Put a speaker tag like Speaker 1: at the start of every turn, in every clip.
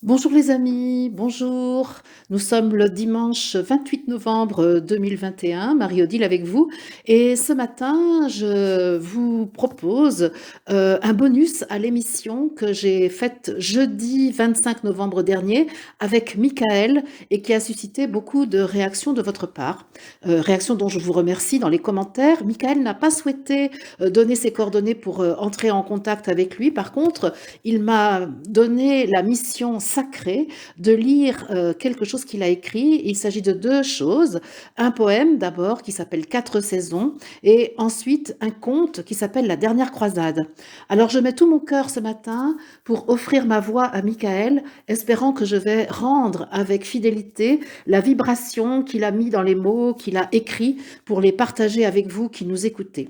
Speaker 1: Bonjour les amis, bonjour. Nous sommes le dimanche 28 novembre 2021, Marie-Odile avec vous. Et ce matin, je vous propose un bonus à l'émission que j'ai faite jeudi 25 novembre dernier avec Michael et qui a suscité beaucoup de réactions de votre part. Réactions dont je vous remercie dans les commentaires. Michael n'a pas souhaité donner ses coordonnées pour entrer en contact avec lui. Par contre, il m'a donné la mission sacrée de lire quelque chose qu'il a écrit. Il s'agit de deux choses. Un poème d'abord qui s'appelle Quatre saisons et ensuite un conte qui s'appelle La dernière croisade. Alors je mets tout mon cœur ce matin pour offrir ma voix à Michael, espérant que je vais rendre avec fidélité la vibration qu'il a mis dans les mots qu'il a écrits pour les partager avec vous qui nous écoutez.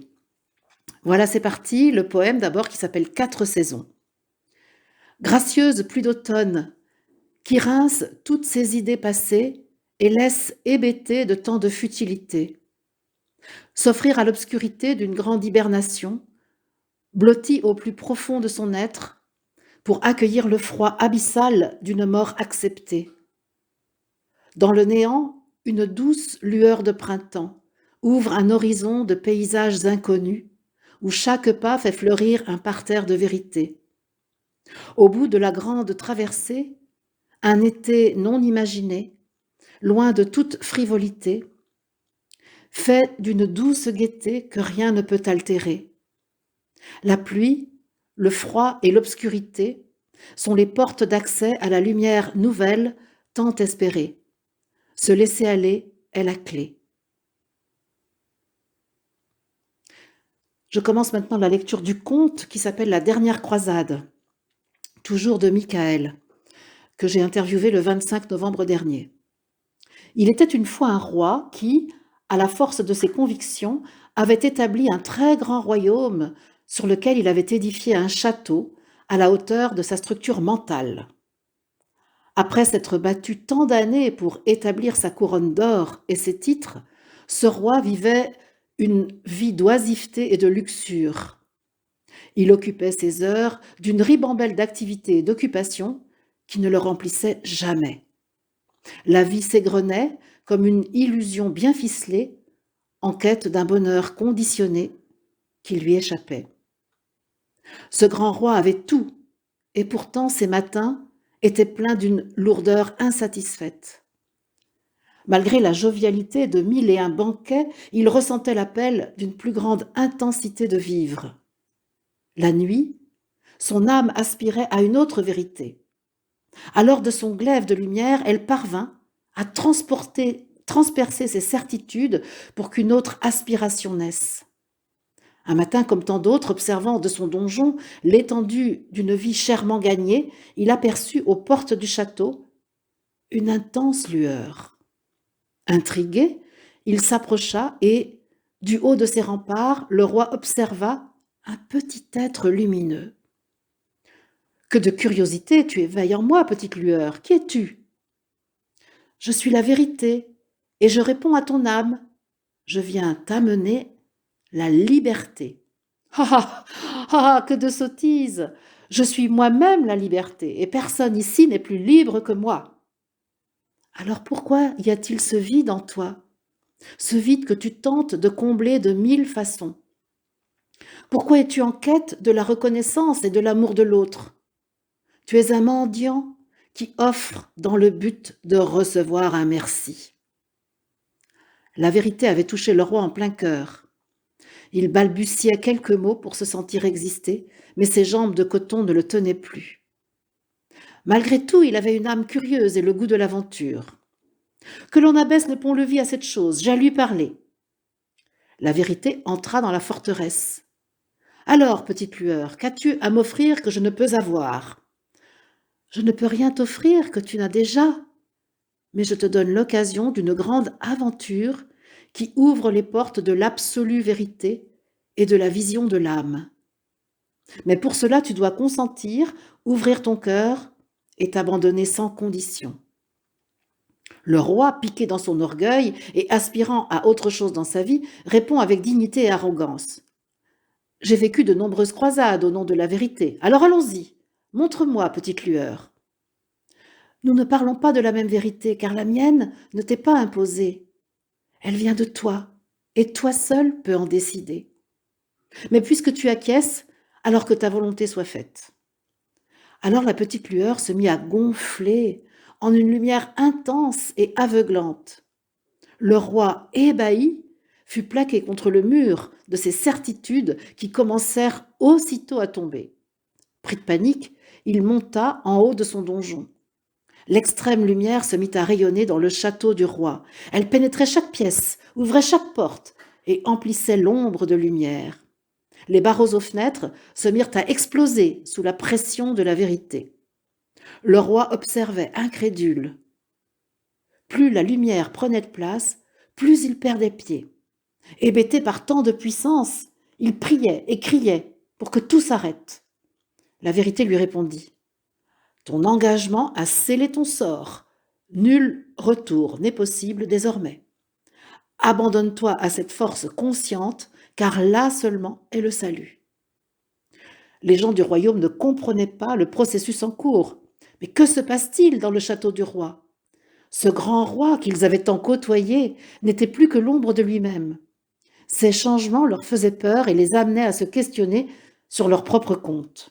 Speaker 1: Voilà, c'est parti, le poème d'abord qui s'appelle Quatre saisons. Gracieuse pluie d'automne, qui rince toutes ses idées passées et laisse hébéter de tant de futilité. S'offrir à l'obscurité d'une grande hibernation, blottie au plus profond de son être, pour accueillir le froid abyssal d'une mort acceptée. Dans le néant, une douce lueur de printemps ouvre un horizon de paysages inconnus, où chaque pas fait fleurir un parterre de vérité. Au bout de la grande traversée, un été non imaginé, loin de toute frivolité, fait d'une douce gaieté que rien ne peut altérer. La pluie, le froid et l'obscurité sont les portes d'accès à la lumière nouvelle tant espérée. Se laisser aller est la clé. Je commence maintenant la lecture du conte qui s'appelle La dernière croisade, toujours de Michael, que j'ai interviewé le 25 novembre dernier. Il était une fois un roi qui, à la force de ses convictions, avait établi un très grand royaume sur lequel il avait édifié un château à la hauteur de sa structure mentale. Après s'être battu tant d'années pour établir sa couronne d'or et ses titres, ce roi vivait une vie d'oisiveté et de luxure. Il occupait ses heures d'une ribambelle d'activités et d'occupations qui ne le remplissaient jamais. La vie s'égrenait comme une illusion bien ficelée, en quête d'un bonheur conditionné qui lui échappait. Ce grand roi avait tout, et pourtant ses matins étaient pleins d'une lourdeur insatisfaite. Malgré la jovialité de mille et un banquets, il ressentait l'appel d'une plus grande intensité de vivre. La nuit, son âme aspirait à une autre vérité. Alors de son glaive de lumière, elle parvint à transpercer ses certitudes pour qu'une autre aspiration naisse. Un matin, comme tant d'autres, observant de son donjon l'étendue d'une vie chèrement gagnée, il aperçut aux portes du château une intense lueur. Intrigué, il s'approcha et, du haut de ses remparts, le roi observa un petit être lumineux. « Que de curiosité tu éveilles en moi, petite lueur, qui es-tu » ? « Je suis la vérité, et je réponds à ton âme. Je viens t'amener la liberté. » Ah ah, que de sottises! Je suis moi-même la liberté, et personne ici n'est plus libre que moi. Alors pourquoi y a-t-il ce vide en toi? Ce vide que tu tentes de combler de mille façons. Pourquoi es-tu en quête de la reconnaissance et de l'amour de l'autre? Tu es un mendiant qui offre dans le but de recevoir un merci. La vérité avait touché le roi en plein cœur. Il balbutiait quelques mots pour se sentir exister, mais ses jambes de coton ne le tenaient plus. Malgré tout, il avait une âme curieuse et le goût de l'aventure. Que l'on abaisse le pont-levis à cette chose, j'ai à lui parler. La vérité entra dans la forteresse. Alors, petite lueur, qu'as-tu à m'offrir que je ne peux avoir? Je ne peux rien t'offrir que tu n'as déjà, mais je te donne l'occasion d'une grande aventure qui ouvre les portes de l'absolue vérité et de la vision de l'âme. Mais pour cela, tu dois consentir, ouvrir ton cœur et t'abandonner sans condition. Le roi, piqué dans son orgueil et aspirant à autre chose dans sa vie, répond avec dignité et arrogance. J'ai vécu de nombreuses croisades au nom de la vérité. Alors allons-y. Montre-moi, petite lueur. Nous ne parlons pas de la même vérité, car la mienne ne t'est pas imposée. Elle vient de toi, et toi seul peux en décider. Mais puisque tu acquiesces, alors que ta volonté soit faite. Alors la petite lueur se mit à gonfler en une lumière intense et aveuglante. Le roi, ébahi, fut plaqué contre le mur de ces certitudes qui commencèrent aussitôt à tomber. Pris de panique, il monta en haut de son donjon. L'extrême lumière se mit à rayonner dans le château du roi. Elle pénétrait chaque pièce, ouvrait chaque porte et emplissait l'ombre de lumière. Les barreaux aux fenêtres se mirent à exploser sous la pression de la vérité. Le roi observait, incrédule. Plus la lumière prenait de place, plus il perdait pied. Hébété par tant de puissance, il priait et criait pour que tout s'arrête. La vérité lui répondit. Ton engagement a scellé ton sort. Nul retour n'est possible désormais. Abandonne-toi à cette force consciente, car là seulement est le salut. Les gens du royaume ne comprenaient pas le processus en cours. Mais que se passe-t-il dans le château du roi? Ce grand roi qu'ils avaient tant côtoyé n'était plus que l'ombre de lui-même. Ces changements leur faisaient peur et les amenaient à se questionner sur leur propre compte.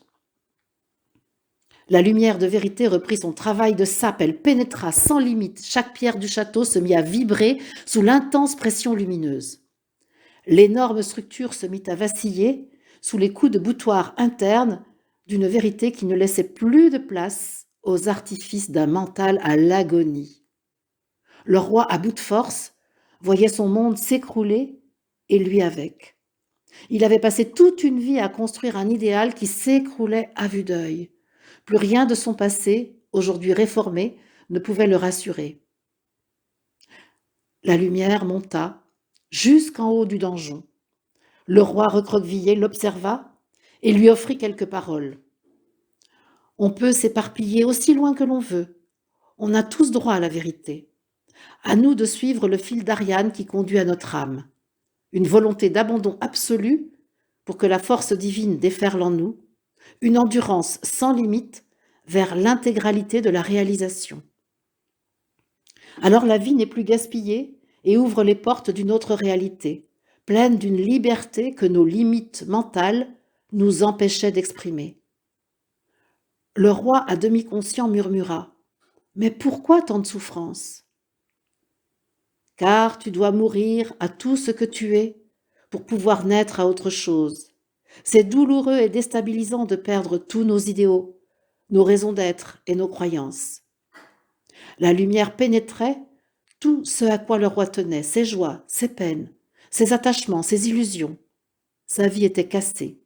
Speaker 1: La lumière de vérité reprit son travail de sape, elle pénétra sans limite, chaque pierre du château se mit à vibrer sous l'intense pression lumineuse. L'énorme structure se mit à vaciller sous les coups de boutoir interne d'une vérité qui ne laissait plus de place aux artifices d'un mental à l'agonie. Le roi, à bout de force, voyait son monde s'écrouler et lui avec. Il avait passé toute une vie à construire un idéal qui s'écroulait à vue d'œil. Plus rien de son passé, aujourd'hui réformé, ne pouvait le rassurer. La lumière monta jusqu'en haut du donjon. Le roi recroquevillé l'observa et lui offrit quelques paroles. On peut s'éparpiller aussi loin que l'on veut. On a tous droit à la vérité. À nous de suivre le fil d'Ariane qui conduit à notre âme. Une volonté d'abandon absolu pour que la force divine déferle en nous, une endurance sans limite vers l'intégralité de la réalisation. Alors la vie n'est plus gaspillée et ouvre les portes d'une autre réalité, pleine d'une liberté que nos limites mentales nous empêchaient d'exprimer. Le roi à demi conscient murmura « Mais pourquoi tant de souffrance ?» Car tu dois mourir à tout ce que tu es pour pouvoir naître à autre chose. C'est douloureux et déstabilisant de perdre tous nos idéaux, nos raisons d'être et nos croyances. La lumière pénétrait tout ce à quoi le roi tenait, ses joies, ses peines, ses attachements, ses illusions. Sa vie était cassée.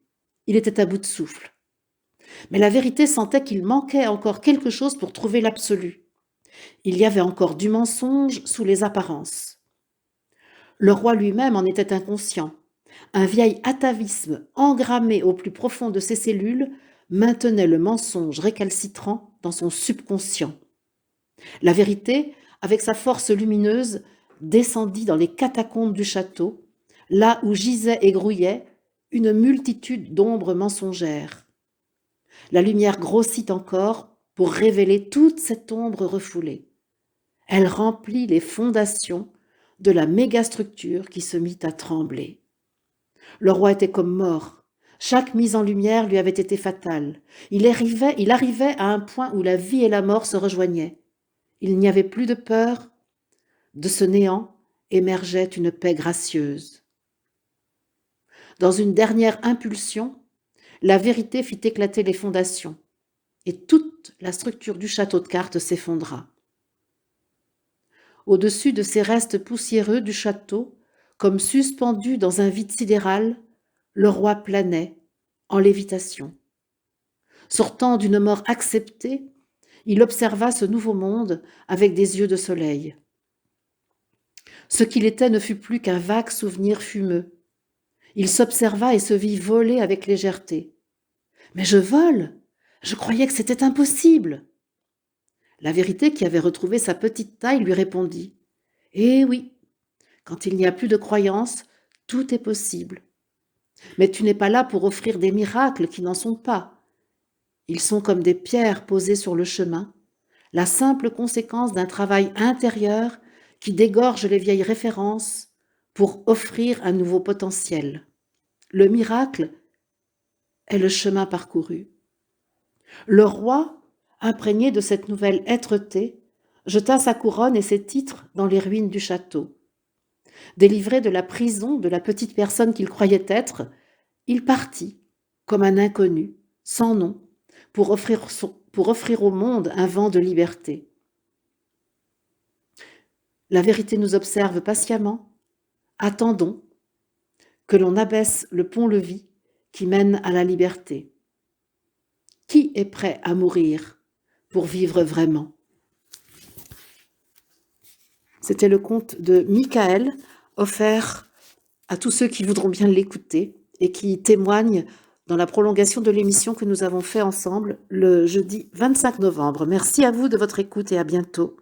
Speaker 1: Il était à bout de souffle. Mais la vérité sentait qu'il manquait encore quelque chose pour trouver l'absolu. Il y avait encore du mensonge sous les apparences. Le roi lui-même en était inconscient. Un vieil atavisme engrammé au plus profond de ses cellules maintenait le mensonge récalcitrant dans son subconscient. La vérité, avec sa force lumineuse, descendit dans les catacombes du château, là où gisait et grouillait une multitude d'ombres mensongères. La lumière grossit encore pour révéler toute cette ombre refoulée. Elle remplit les fondations de la mégastructure qui se mit à trembler. Le roi était comme mort. Chaque mise en lumière lui avait été fatale. Il arrivait à un point où la vie et la mort se rejoignaient. Il n'y avait plus de peur. De ce néant émergeait une paix gracieuse. Dans une dernière impulsion, la vérité fit éclater les fondations et toute la structure du château de cartes s'effondra. Au-dessus de ces restes poussiéreux du château, comme suspendu dans un vide sidéral, le roi planait, en lévitation. Sortant d'une mort acceptée, il observa ce nouveau monde avec des yeux de soleil. Ce qu'il était ne fut plus qu'un vague souvenir fumeux. Il s'observa et se vit voler avec légèreté. « Mais je vole! Je croyais que c'était impossible !» La vérité, qui avait retrouvé sa petite taille, lui répondit. « Eh oui, quand il n'y a plus de croyance, tout est possible. Mais tu n'es pas là pour offrir des miracles qui n'en sont pas. Ils sont comme des pierres posées sur le chemin. la simple conséquence d'un travail intérieur qui dégorge les vieilles références pour offrir un nouveau potentiel. Le miracle est le chemin parcouru. Le roi, imprégné de cette nouvelle êtreté, jeta sa couronne et ses titres dans les ruines du château. Délivré de la prison de la petite personne qu'il croyait être, il partit, comme un inconnu, sans nom, pour offrir au monde un vent de liberté. La vérité nous observe patiemment. Attendons que l'on abaisse le pont-levis qui mène à la liberté. Qui est prêt à mourir pour vivre vraiment? C'était le conte de Michael, offert à tous ceux qui voudront bien l'écouter et qui témoignent dans la prolongation de l'émission que nous avons fait ensemble le jeudi 25 novembre. Merci à vous de votre écoute et à bientôt.